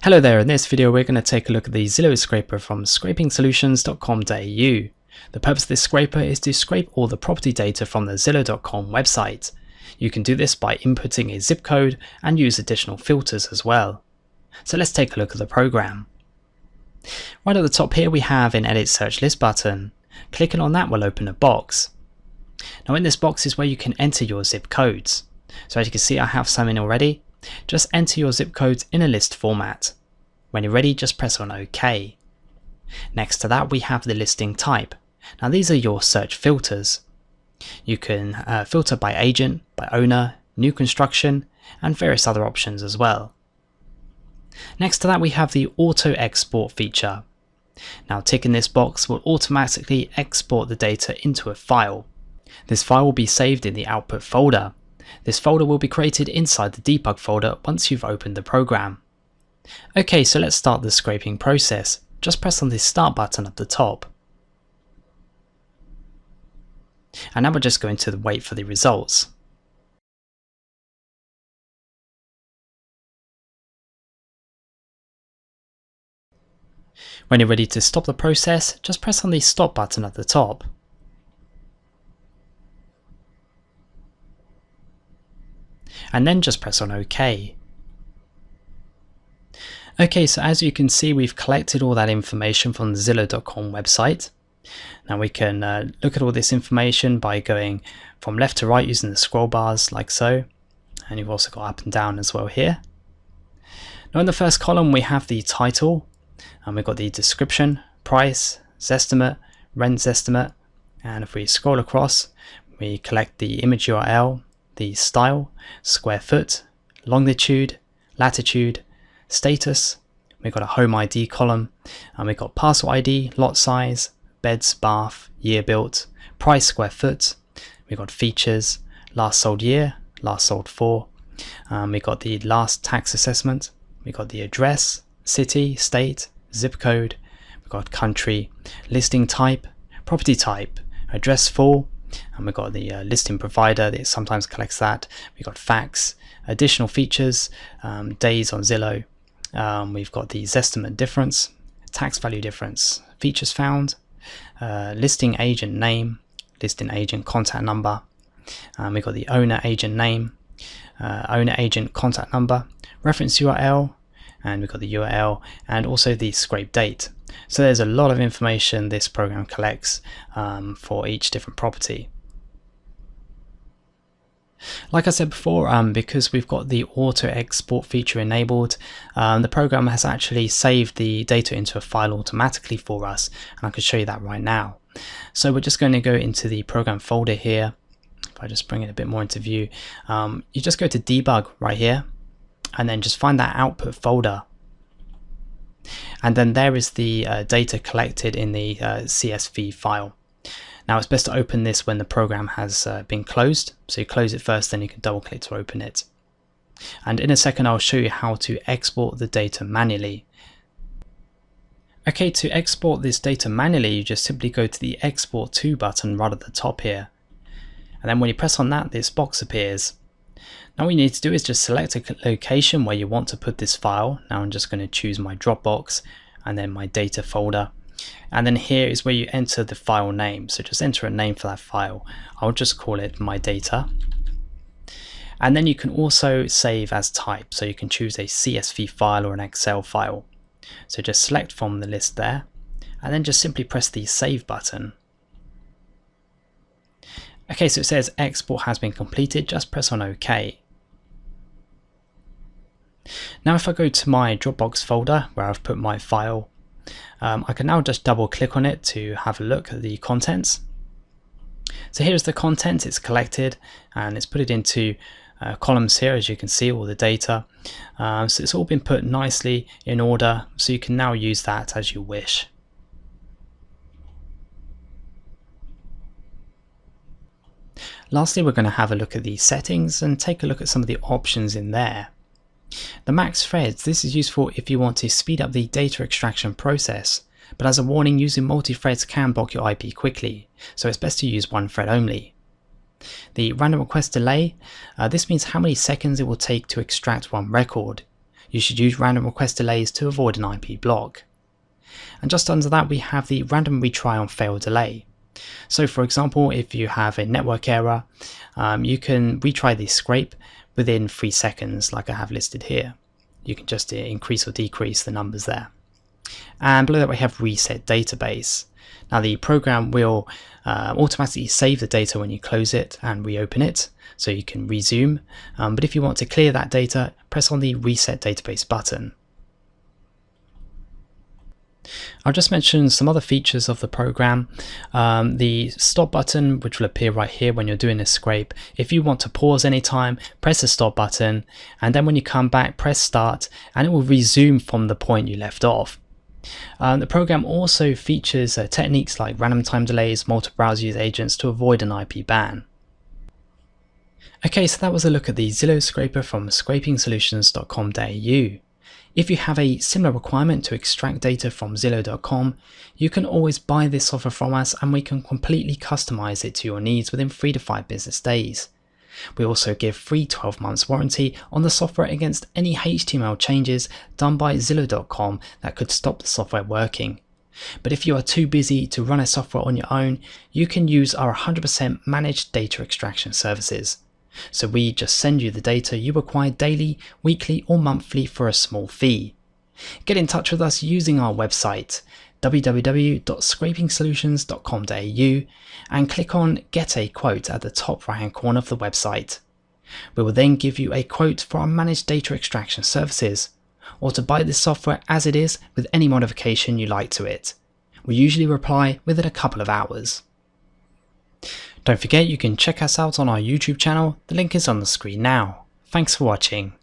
Hello there, in this video we're going to take a look at the Zillow scraper from scrapingsolutions.com.au. The purpose of this scraper is to scrape all the property data from the Zillow.com website. You can do this by inputting a zip code and use additional filters as well. So let's take a look at the program. Right at the top here we have an Edit Search List button. Clicking on that will open a box. Now in this box is where you can enter your zip codes. So as you can see I have some in already. Just enter your zip codes in a list format. When you're ready, just press on OK. Next to that we have the listing type. Now these are your search filters. You can filter by agent, by owner, new construction, and various other options as well. Next to that we have the auto export feature. Now ticking this box will automatically export the data into a file. This file will be saved in the output folder. This folder will be created inside the debug folder once you've opened the program. Okay, so let's start the scraping process. Just press on the start button at the top. And now we're just going to wait for the results. When you're ready to stop the process, just press on the stop button at the top. And then just press on OK. Okay, so as you can see we've collected all that information from the Zillow.com website. Now we can look at all this information by going from left to right using the scroll bars like so, and you've also got up and down as well here. Now in the first column we have the title, and we've got the description, price, Zestimate, rent Zestimate, and if we scroll across we collect the image URL, the style, square foot, longitude, latitude, status. We've got a home ID column, and we've got parcel ID, lot size, beds, bath, year built, price square foot. We've got features, last sold year, last sold for. We've got the last tax assessment. We've got the address, city, state, zip code. We've got country, listing type, property type, address for, and we've got the listing provider that sometimes collects that. We've got facts, additional features, days on Zillow. We've got the Zestimate difference, tax value difference, features found, listing agent name, listing agent contact number. We've got the owner agent name, owner agent contact number, reference URL, and we've got the URL and also the scrape date. So there's a lot of information this program collects for each different property. Like I said before, because we've got the auto export feature enabled, the program has actually saved the data into a file automatically for us, and I can show you that right now. So we're just going to go into the program folder here. If I just bring it a bit more into view, you just go to debug right here and then just find that output folder. And then there is the data collected in the CSV file. Now it's best to open this when the program has been closed. So you close it first, then you can double click to open it. And in a second I'll show you how to export the data manually. Okay, to export this data manually you just simply go to the Export To button right at the top here. And then when you press on that, this box appears. Now what you need to do is just select a location where you want to put this file. Now I'm just going to choose my Dropbox and then my data folder. And then here is where you enter the file name. So just enter a name for that file. I'll just call it my data. And then you can also save as type. So you can choose a CSV file or an Excel file. So just select from the list there and then just simply press the save button. Okay, so it says export has been completed. Just press on OK. Now if I go to my Dropbox folder where I've put my file, I can now just double click on it to have a look at the contents. So here's the content, it's collected and it's put it into columns here, as you can see all the data. So it's all been put nicely in order, so you can now use that as you wish. Lastly, we're going to have a look at the settings and take a look at some of the options in there. The max threads, this is useful if you want to speed up the data extraction process, but as a warning, using multi-threads can block your IP quickly, so it's best to use one thread only. The random request delay, this means how many seconds it will take to extract one record. You should use random request delays to avoid an IP block. And just under that we have the random retry on fail delay. So for example, if you have a network error, you can retry the scrape within 3 seconds like I have listed here. You can just increase or decrease the numbers there. And below that we have reset database. Now the program will automatically save the data when you close it and reopen it, so you can resume. But if you want to clear that data, press on the reset database button. I'll just mention some other features of the program. The stop button, which will appear right here when you're doing a scrape. If you want to pause anytime, press the stop button, and then when you come back, press start, and it will resume from the point you left off. The program also features techniques like random time delays, multiple browser use agents to avoid an IP ban. Okay, so that was a look at the Zillow scraper from scrapingsolutions.com.au. If you have a similar requirement to extract data from Zillow.com, you can always buy this software from us and we can completely customize it to your needs within 3 to 5 business days. We also give free 12 months warranty on the software against any HTML changes done by Zillow.com that could stop the software working. But if you are too busy to run a software on your own, you can use our 100% managed data extraction services. So we just send you the data you require daily, weekly or monthly for a small fee. Get in touch with us using our website www.scrapingsolutions.com.au and click on Get a Quote at the top right hand corner of the website. We will then give you a quote for our managed data extraction services, or to buy this software as it is with any modification you like to it. We usually reply within a couple of hours. Don't forget you can check us out on our YouTube channel, the link is on the screen now. Thanks for watching.